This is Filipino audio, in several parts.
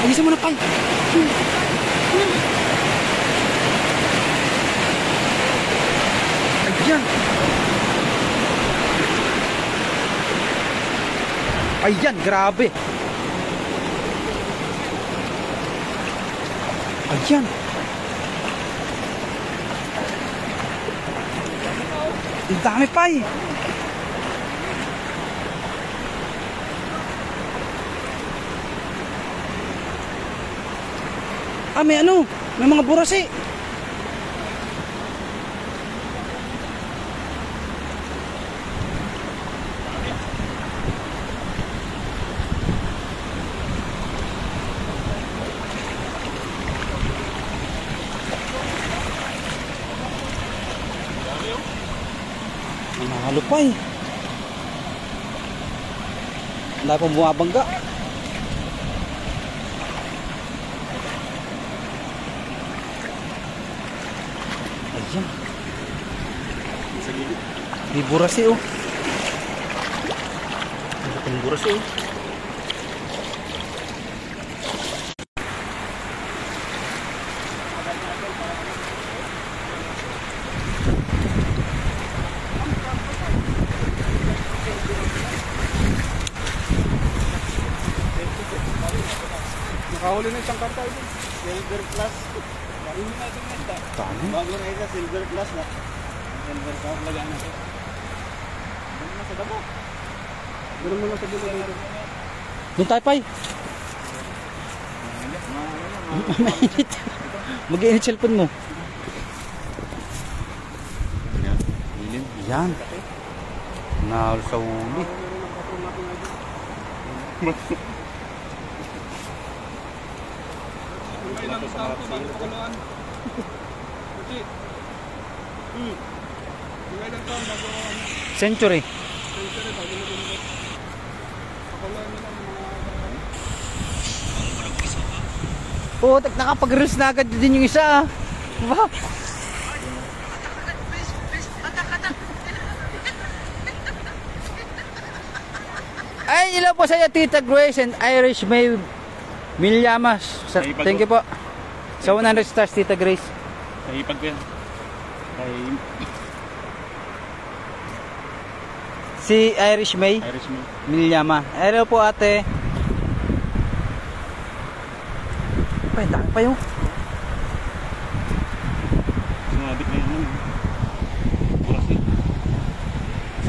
Alisin mo na, Pai. Ayan. Ayan, grabe. Ayan. Ang dami, Pai. May ano, may mga burasi. Mahalo pa eh. Wala pong bumabangga. Ayan. May burasi oh. May burasi oh. Nakahuli na isang karta ito. Silver class. Marami natin na ito. Bago na ito, silver class na. Silver class, lagaan natin. Doon na sa dabo. Doon mo na sa dabo dito. Doon tayo, Pai. Mainit. Mag-iinit cellphone mo. Yan. Nahal sa uli. Century. Oo, nakapag-reels na agad din yung isa. Wow. Ay, ilaw po sa iyo, Tita Grace and Irish May Milyamas. Thank you po. Sa 100 stars, Tita Grace. Kahipag ko yan. Si Irish May? Irish May. Milyama. Hello po, ate. Ay, dami pa yung. Sumabit na yun. Buras eh.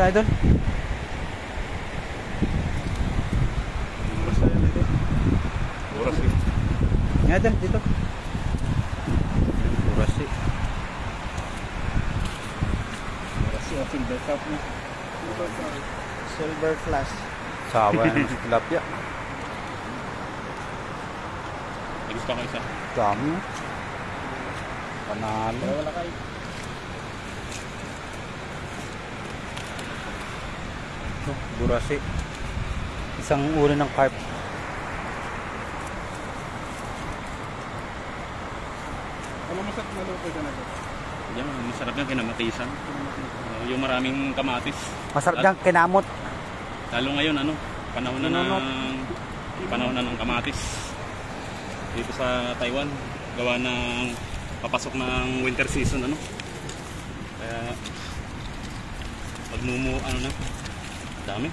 Sa idol? Buras na yun ito. Buras eh. Nga dyan, dito. Buras eh. Buras eh. Silver cup na. Silver class. Sawa yan ang tilapia. Nagis pa ko isa. Dami. Panalo. Wala kayo. Burasi. Isang uri ng carp. Ano masarap na luto ka na ito? Yan, masarap yan kinamatisan. Yung maraming kamatis. Masarap dyan, kinamot. Lalo ngayon, ano, panahon na ng kamatis. Dito sa Taiwan, gawa ng papasok ng winter season, ano. Kaya ano na, dami.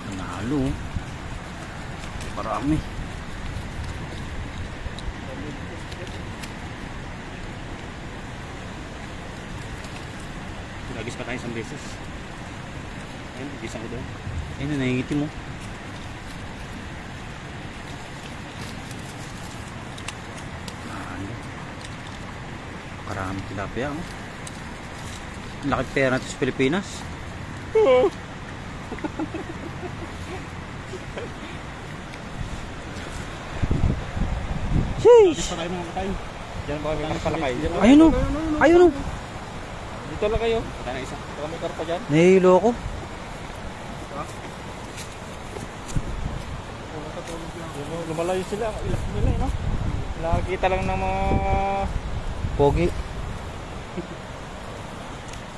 Panalo. Marami. Nagis pa tayo isang beses. Ayun, gisang ko doon. Ayun, nangingiti mo. Karami tilapia, oh. Laki pera natin sa Pilipinas. Oo. Sheesh! Nagis pa tayo mga katay. Diyan ba kami palakay? Ayun o! Ayun o! Dito lang kayo. Patay na isa. Baka may karpa dyan. Nahihilo ako. Lumalayo sila. Ilas nila eh, no? Nakakita lang ng mga Pogi.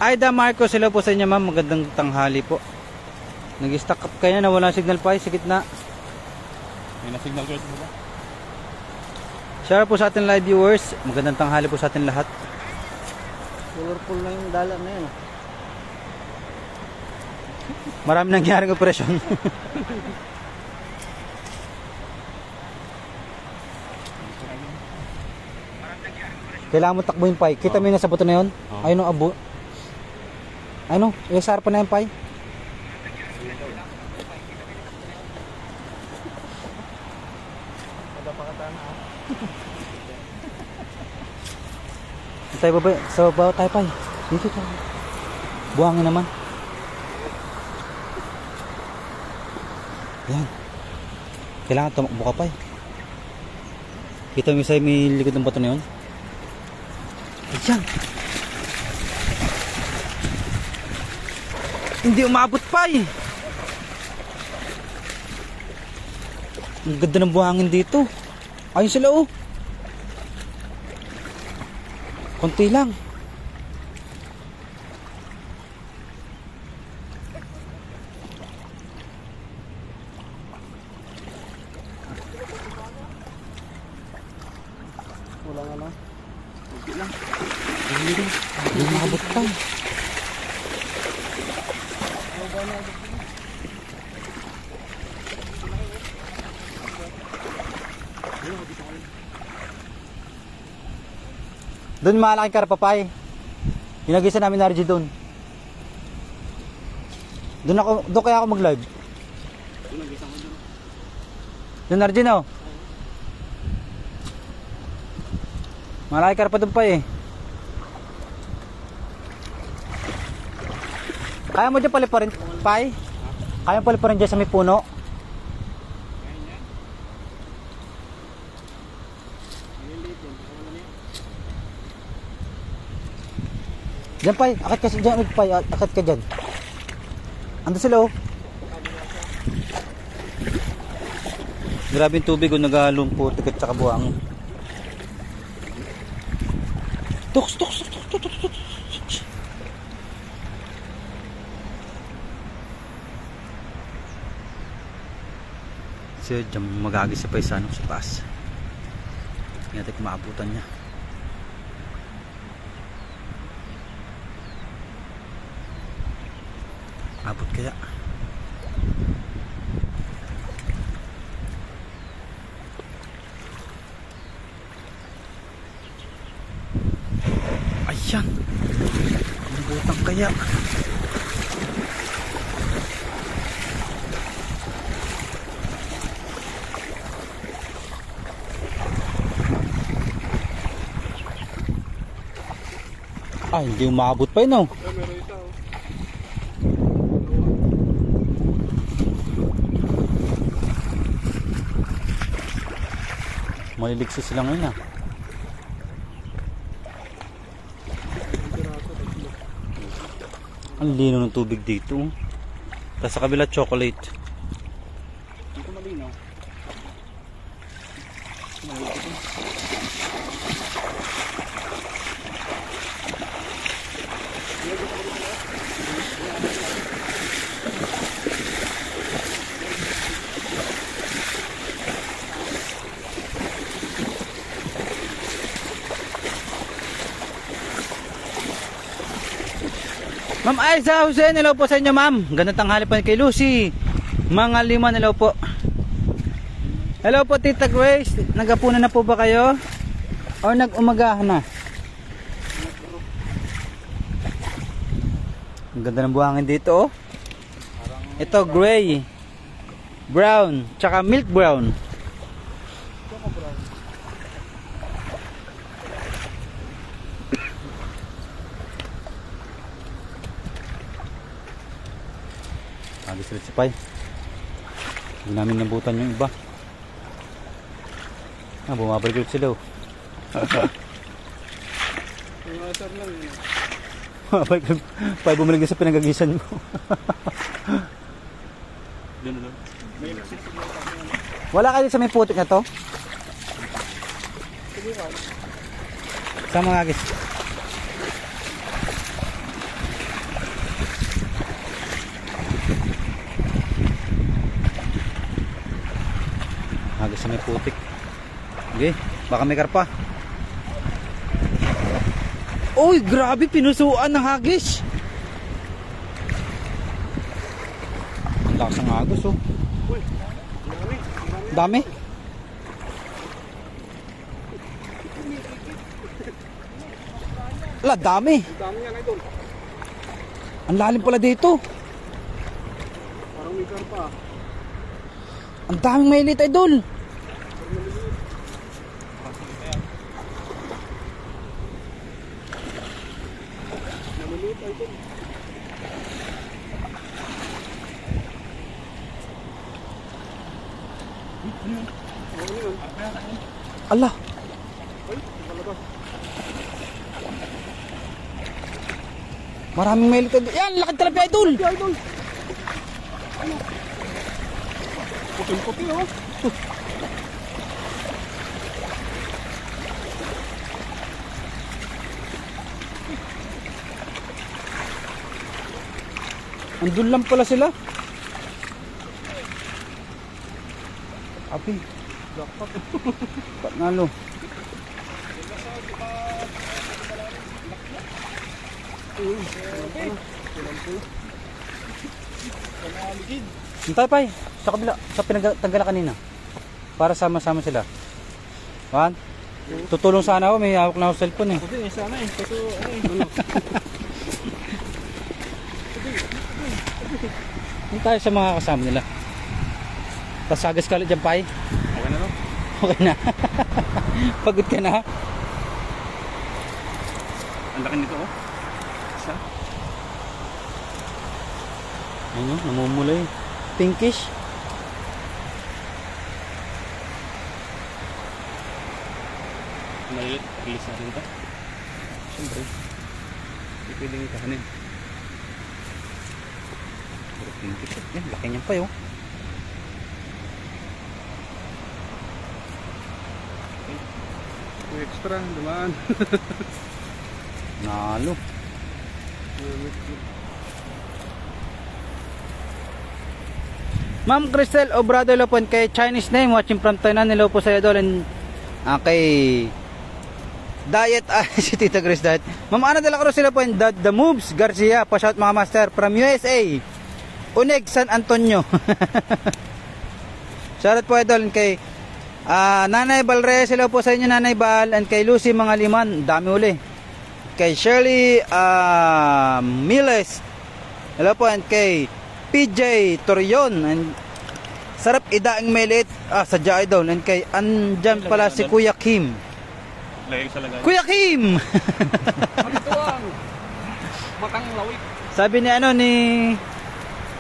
Aida Marcos, hello po sa inyo ma'am. Magandang tanghali po. Nag-stack up kaya na wala signal pa sa gitna. May na-signal ko ito ba? Share po sa ating live viewers. Magandang tanghali po sa ating lahat. Colorful na yung dala na yun. Marami nangyaring operasyon. Kailangan mo takbuhin, Pai. Kita mo yung nasa buto na yun? Ayun o, abo. Ano? ISR pa na yan, Pai. Tayo ba ba? Sa baba tayo, Pai. Dito tayo. Buhangin naman. Yan. Kailangan tumakbo ka, Pai. Kita mo yung may likod ng bato na yun? Ayan. Hindi umabot, Pai. Ang ganda ng buhangin dito. Ayun sila, oh. Konti lang. Wala nga lang. Kunti lang. Hindi makabot pa. Doon malaking karpapay. Ginagisa namin na RG doon. Doon kaya ako mag-live. Doon RG no? Malaking karpa doon pa eh. Kaya mo dyan paliparin, Pai? Kaya mo paliparin dyan sa may puno? Diyan, Pai. Akit ka dyan, Pai. Akit ka dyan. Ando sila, oh. Grabe yung tubig, oh. Naghalumpot. Tikit sa kabuang. Tuks. Siya, dyan magagis sa paisano sa taas. Hindi natin kung maabutan niya. Abot kaya. Ayan. Nabutang kaya. Ay, hindi umabot pa yun, oh. Maliligsis sila ngayon, ah. Ang lino ng tubig dito. Tapos sa kabila chocolate. Dito malinaw. Ma'am Aiza Hussein, hello po sa inyo, ma'am. Gandang tanghali po kay Lucy. Mga lima, hello po. Hello po, Tita Grace. Nagapunan na po ba kayo? O nag-umagahan na? Ang ganda ng buhangin dito, oh. Ito, gray, brown, tsaka milk brown. Agis ulit si Pai. Hindi namin nabutan yung iba. Bumabalik ulit sila, oh. Pumasar lang yun. Pai, bumalik na sa pinagagisan mo. Wala kayo sa may putik na to? Sa mga agis. Hagis sa may putik. Okay, baka may karpa. Uy, grabe, pinusuan ng hagis. Ang lakas ng agos, oh. Uy, Dami. Ala, dami. dami yan, idol. Ang lalim pala dito. Parang may karpa. Ang daming mailit, idol. Namaliit, idol. Ala, Ay, palabas. maraming mailit, idol. Yan, lakad talapia, idol. Idol. Ano? Puting-puti, oh. Andun lang pala sila. Api, Jackpot. panalo. Hintay pa sa kabila, sa pinagtanggal kanina. Para sama-sama sila. Wan? Tutulong sana ako, may hawak na ako cellphone eh. Kasi sana eh. Kaso ano. Hintay sa mga kasama nila. Tapos sagas ka ulit dyan, Pai. Okay na no? Okay na. Pagod ka na. Ang laki nito oh. Isa. Ayun, namumulay. Pinkish. Malilit. Release natin ito. Siyempre. Hindi pwedeng ikahanin. Puro pinkish. Yan, laki niyan pa yun. May extra. Dumaan. Nalo. Ma'am Cristel Obrado Lopon kay Chinese name watching from Tainan, hello po sa iyo doon, and kay Diet si Tita Chris Diet. Ma'am Ana de la Cruz sila po, and the Moves Garcia pa shout mga master from USA Uneg San Antonio. Shoutout po idol, and kay Nanay Balre sila po sa inyo Nanay Bal, and kay Lucy mga liman, dami uli. Kay Shirley Miles hello po, and kay PJ Torion, and sarap idaang meliit sadya idol, and kay andyan pala si Kuya Kim. Lagay sa lagay. Kuya Kim. Ito ang matang lawik. Sabi ni ano ni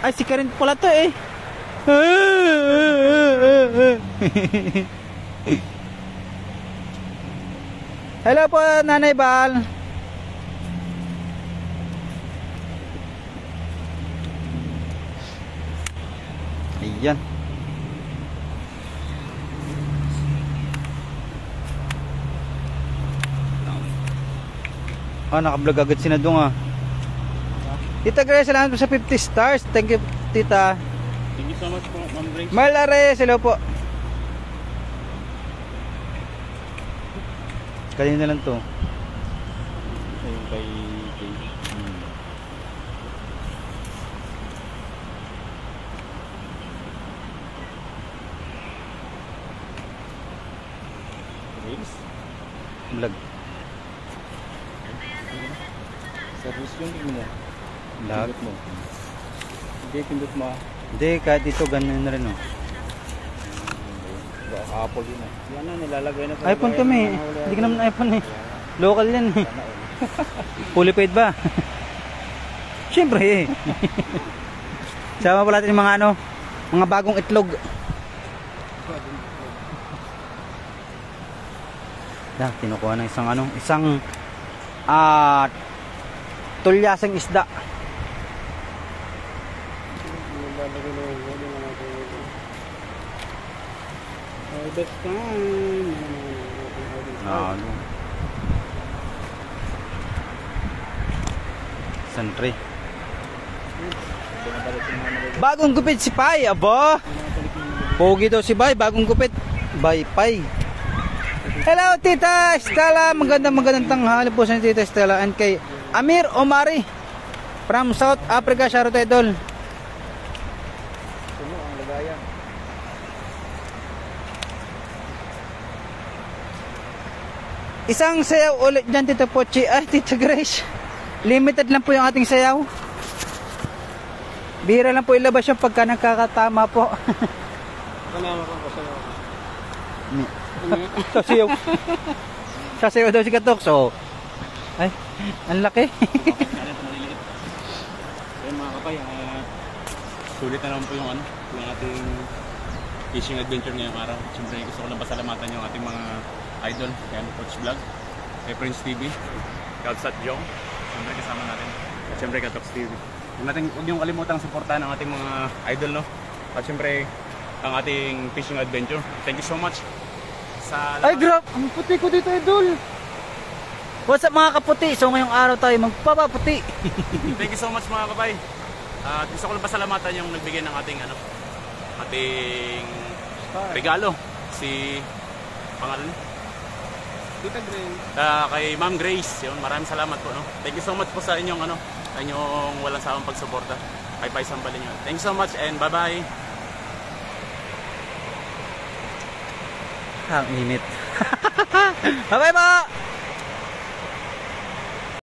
ay si Karen pala to eh. Hello po Nanay Bal. Ayan. Naka-vlog agad si Nadong ah. Tita Grace, salamat po sa 50 stars. Thank you, Tita. Thank you so much po, Ma'am Grace. Marla Reyes, hello po. Kanina lang to. Ayun kay Grace. Vlog. Service yung tignan mo. Vlog. Pindot mo. Hindi, pindot mo. Hindi, kahit ito ganun na rin oh. Baka Apple yun ah. Yan na, nilalagay na. iPhone kami. Hindi ka naman iPhone eh. Local yan eh. Fully paid ba? Siyempre eh. Sama pala natin yung mga ano, mga bagong itlog. Kinukuha ng isang ano, isang tulyasang isda. Harvest time. Ano? Santri. Bagong gupit si Pai, abo. Pogi daw si Pai, bagong gupit. Baypay. Hello Tita Stella, magandang tanghali po sa Tita Stella and kay Amir Omari from South Africa, shoutout idol. Puno ang lagayan. Isang sayaw ulit dyan Tita Pochi. Ay Tita Grace, limited lang po yung ating sayaw. Bihira lang po ilabas yung pagka nagkakatama po. Kanama ko pa sa'yo. Sasayaw. Sasayaw daw si Katok. So, ay, ang laki. Ayun mga kapay, sulit na naman po yung yung ating fishing adventure ngayong araw. Siyempre gusto ko lang pasalamatan yung ating mga idol, kaya Coach Vlog, kay Prince TV, Kalsat Jong, siyempre kasama natin, at siyempre Katox TV. Huwag niyong kalimutang suportahan ang ating mga idol, no? At siyempre ang ating fishing adventure. Thank you so much sa Ay, grab! Ang puti ko dito, idol! What's up mga kaputi? So ngayong araw tayo magpapaputi. Thank you so much mga kapay. At gusto ko lang pasalamatan yung nagbigay ng ating ating regalo, si pangalan niya? Tita Grace. Kay Ma'am Grace. Yun, maraming salamat po, no. Thank you so much po sa inyong sa inyong walang sawang pagsuporta kay Paisang Balinyo. Thank you so much and bye-bye. Ang init. Bye-bye po!